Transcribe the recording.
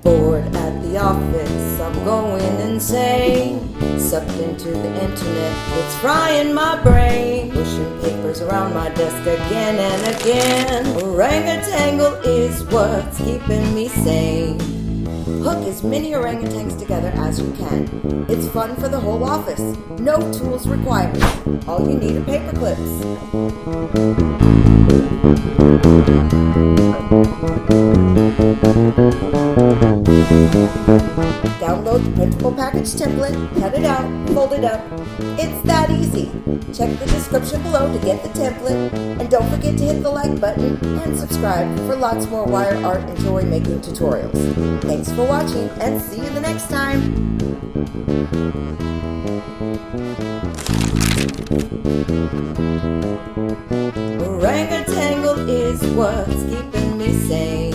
Bored at the office, I'm going insane. Sucked into the internet, it's frying my brain. Pushing papers around my desk again and again. Orangutangle is what's keeping me sane. Hook as many orangutans together as you can. It's fun for the whole office. No tools required. All you need are paper clips. Download the printable package template, cut it out, fold it up. It's that easy. Check the description below to get the template. And don't forget to hit the like button and subscribe for lots more wire art and jewelry making tutorials. Thanks for watching and see you the next time. Orangutangle is what's keeping me sane.